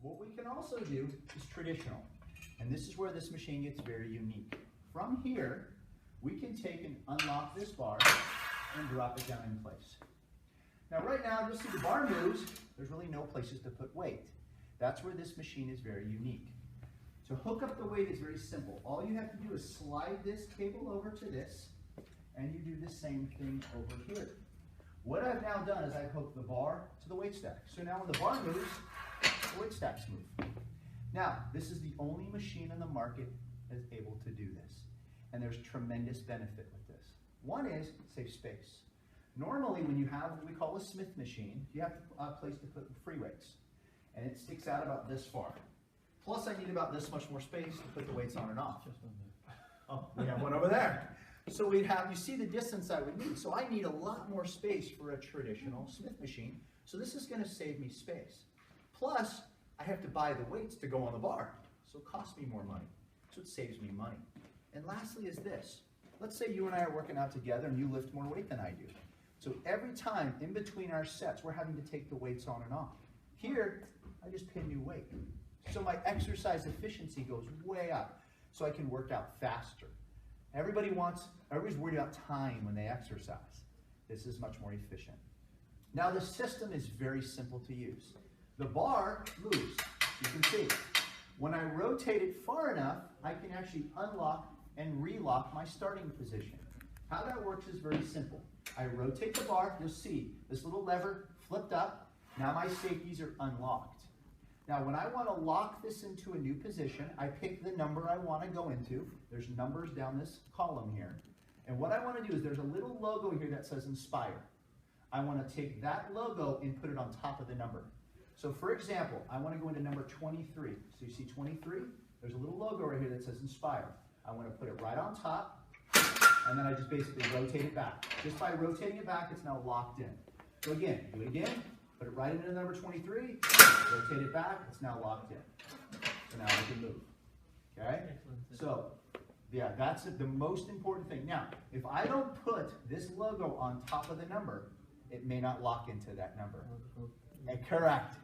What we can also do is traditional. And this is where this machine gets very unique. From here, we can take and unlock this bar and drop it down in place. Now right now, you'll see the bar moves. There's really no places to put weight. That's where this machine is very unique. To hook up the weight is very simple. All you have to do is slide this cable over to this, and you do the same thing over here. What I've now done is I've hooked the bar to the weight stack. So now when the bar moves, the weight stacks move. Now, this is the only machine on the market that's able to do this. And there's tremendous benefit with this. One is save space. Normally, when you have what we call a Smith machine, you have a place to put free weights. And it sticks out about this far. Plus, I need about this much more space to put the weights on and off. Oh, we have one over there. So we'd have, you see the distance I would need. So I need a lot more space for a traditional Smith machine. So this is going to save me space. Plus, I have to buy the weights to go on the bar. So it costs me more money. So it saves me money. And lastly is this. Let's say you and I are working out together and you lift more weight than I do. So every time in between our sets, we're having to take the weights on and off. Here, I just pin new weight. So my exercise efficiency goes way up. So I can work out faster. Everybody's worried about time when they exercise. This is much more efficient. Now the system is very simple to use. The bar moves, you can see. When I rotate it far enough, I can actually unlock and relock my starting position. How that works is very simple. I rotate the bar, you'll see this little lever flipped up. Now my safeties are unlocked. Now when I want to lock this into a new position, I pick the number I want to go into. There's numbers down this column here. And what I want to do is there's a little logo here that says Inspire. I want to take that logo and put it on top of the number. So for example, I want to go into number 23. So you see 23? There's a little logo right here that says Inspire. I want to put it right on top, and then I just basically rotate it back. Just by rotating it back, it's now locked in. So again, do it again, put it right into number 23, rotate it back, it's now locked in. So now we can move. Okay? So, yeah, that's the most important thing. Now, if I don't put this logo on top of the number, it may not lock into that number. And correct.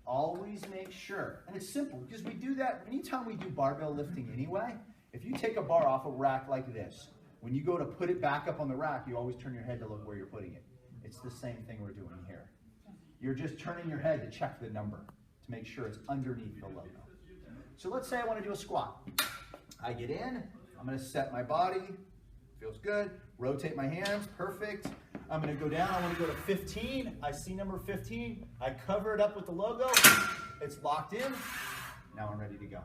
Always make sure, and it's simple, because we do that anytime we do barbell lifting anyway. If you take a bar off a rack like this, when you go to put it back up on the rack, you always turn your head to look where you're putting it. It's the same thing we're doing here. You're just turning your head to check the number, to make sure it's underneath the logo. So let's say I want to do a squat. I get in, I'm going to set my body, feels good, rotate my hands, perfect. I'm going to go down, I want to go to 15, I see number 15, I cover it up with the logo, it's locked in, now I'm ready to go.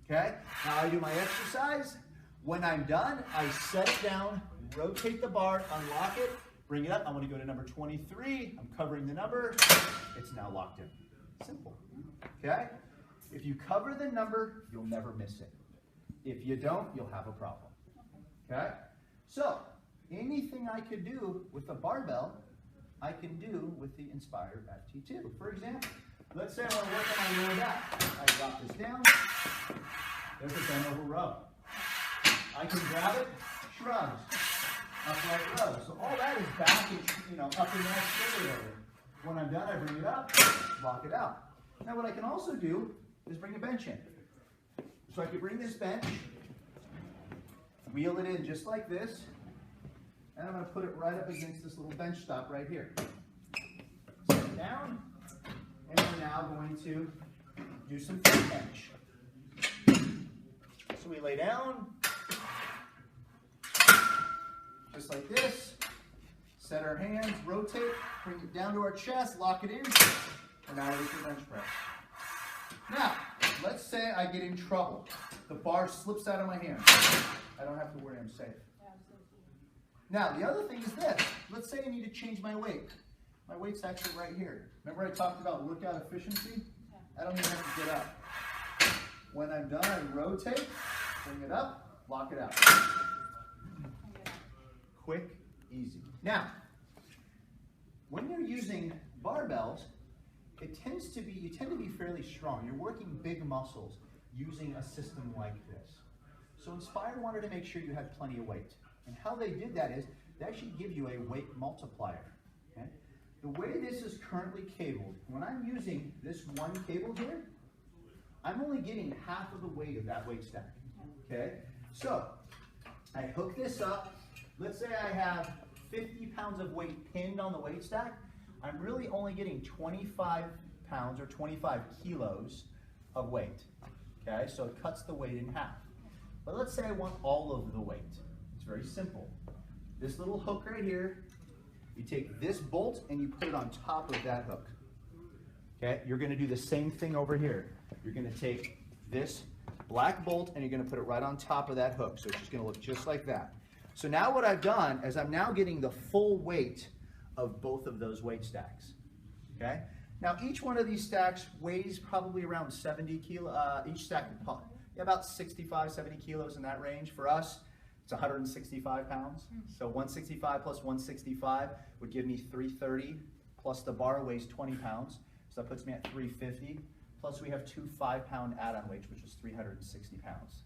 Okay, now I do my exercise. When I'm done, I set it down, rotate the bar, unlock it, bring it up. I want to go to number 23. I'm covering the number. It's now locked in. Simple. Okay? If you cover the number, you'll never miss it. If you don't, you'll have a problem. Okay? So, anything I could do with a barbell, I can do with the Inspire FT2. For example, let's say I want to work on my lower back. I drop this down. There's a bent over row. I can grab it, shrugs, upright row. So all that is back and, up in that shoulder area. When I'm done, I bring it up, lock it out. Now what I can also do is bring a bench in. So I could bring this bench, wheel it in just like this, and I'm going to put it right up against this little bench stop right here. Set it down, and we're now going to do some front bench. So we lay down, just like this, set our hands, rotate, bring it down to our chest, lock it in, and now we can bench press. Now, let's say I get in trouble. The bar slips out of my hand. I don't have to worry, I'm safe. Now, the other thing is this. Let's say I need to change my weight. My weight's actually right here. Remember I talked about workout efficiency? I don't even have to get up. When I'm done, I rotate, bring it up, lock it out. Quick, easy. Now, when you're using barbells, you tend to be fairly strong. You're working big muscles using a system like this. So Inspire wanted to make sure you had plenty of weight. And how they did that is, they actually give you a weight multiplier. Okay? the way this is currently cabled, when I'm using this one cable here, I'm only getting half of the weight of that weight stack, okay? So, I hook this up. Let's say I have 50 pounds of weight pinned on the weight stack. I'm really only getting 25 pounds or 25 kilos of weight, okay? So it cuts the weight in half. But let's say I want all of the weight. It's very simple. This little hook right here, you take this bolt and you put it on top of that hook, okay? You're gonna do the same thing over here. You're gonna take this black bolt and you're gonna put it right on top of that hook. So it's just gonna look just like that. So now what I've done is I'm now getting the full weight of both of those weight stacks, okay? Now each one of these stacks weighs probably around 70 kilos, each stack about 65, 70 kilos in that range. For us, it's 165 pounds. So 165 plus 165 would give me 330, plus the bar weighs 20 pounds. So that puts me at 350. Plus we have two 5-pound add-on weights, which is 360 pounds.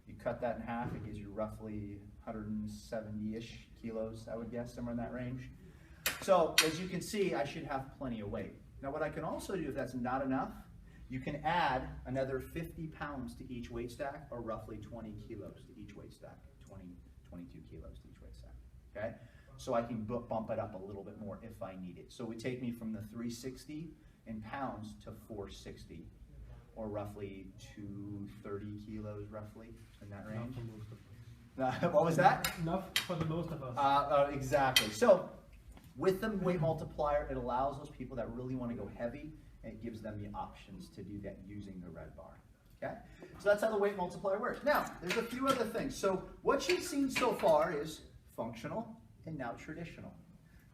You cut that in half, it gives you roughly 170-ish kilos, I would guess, somewhere in that range. So as you can see, I should have plenty of weight. Now what I can also do, if that's not enough, you can add another 50 pounds to each weight stack, or roughly 20 kilos to each weight stack, 22 kilos to each weight stack, okay? So I can bump it up a little bit more if I need it. So it would take me from the 360 in pounds to 460, or roughly 230 kilos, roughly, in that range. What was that? Enough for the most of us. Exactly. So with the weight multiplier, it allows those people that really want to go heavy, and it gives them the options to do that using the red bar. Okay? So that's how the weight multiplier works. Now, there's a few other things. So what you've seen so far is functional and now traditional.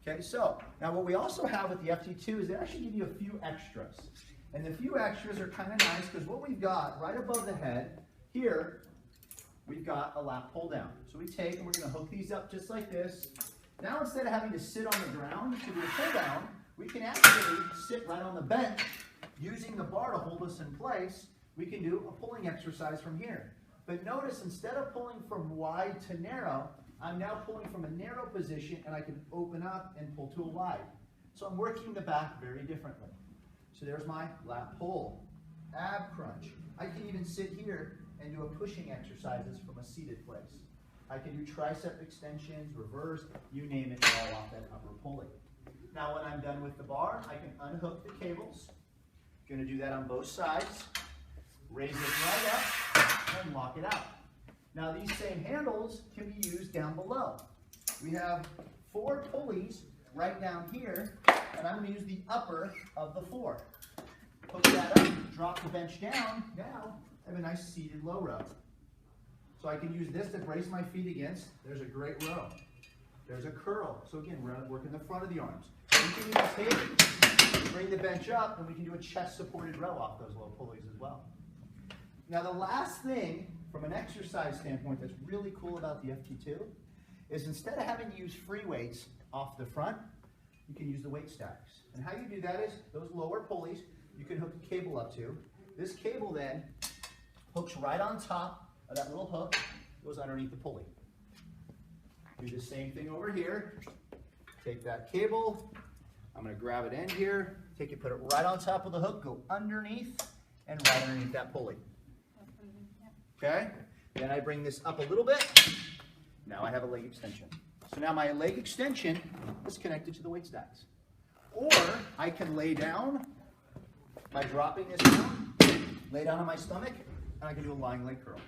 Okay, so now what we also have with the FT2 is they actually give you a few extras. And the few extras are kind of nice because what we've got right above the head here, we've got a lap pull down. So we take and we're going to hook these up just like this. Now instead of having to sit on the ground to do a pull down, we can actually sit right on the bench using the bar to hold us in place. We can do a pulling exercise from here. But notice, instead of pulling from wide to narrow, I'm now pulling from a narrow position and I can open up and pull to a wide. So I'm working the back very differently. So there's my lat pull, ab crunch. I can even sit here and do a pushing exercises from a seated place. I can do tricep extensions, reverse, you name it, all off that upper pulley. Now when I'm done with the bar, I can unhook the cables. Gonna do that on both sides. Raise it right up and lock it out. Now these same handles can be used down below. We have 4 pulleys right down here, and I'm going to use the upper of the 4. Hook that up, drop the bench down. Now I have a nice seated low row. So I can use this to brace my feet against. There's a great row. There's a curl. So again, we're working the front of the arms. We can use tape, bring the bench up, and we can do a chest supported row off those low pulleys as well. Now the last thing, from an exercise standpoint, that's really cool about the FT2 is instead of having to use free weights off the front, you can use the weight stacks. And how you do that is those lower pulleys you can hook a cable up to. This cable then hooks right on top of that little hook, goes underneath the pulley. Do the same thing over here. Take that cable, I'm going to grab it in here, take it, put it right on top of the hook, go underneath, and right underneath that pulley. Okay, then I bring this up a little bit. Now I have a leg extension. So now my leg extension is connected to the weight stacks. Or I can lay down by dropping this down, lay down on my stomach, and I can do a lying leg curl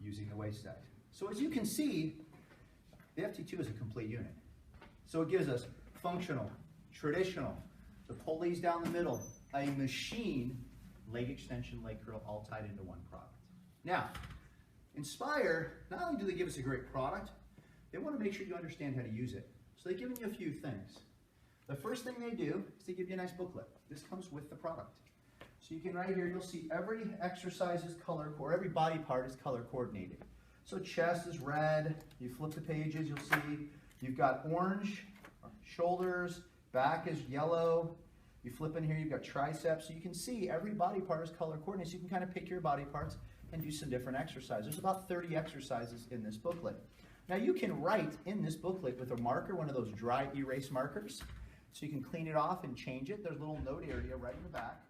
using the weight stack. So as you can see, the FT2 is a complete unit. So it gives us functional, traditional, the pulleys down the middle, a machine, leg extension, leg curl, all tied into one product. Now, Inspire, not only do they give us a great product, they want to make sure you understand how to use it. So they've given you a few things. The first thing they do is they give you a nice booklet. This comes with the product. So you can, right here, you'll see every exercise is color, or every body part is color coordinated. So chest is red, you flip the pages, you'll see you've got orange, shoulders, back is yellow, you flip in here, you've got triceps, so you can see every body part is color coordinated, so you can kind of pick your body parts and do some different exercises. There's about 30 exercises in this booklet. Now you can write in this booklet with a marker, one of those dry erase markers. So you can clean it off and change it. There's a little note area right in the back.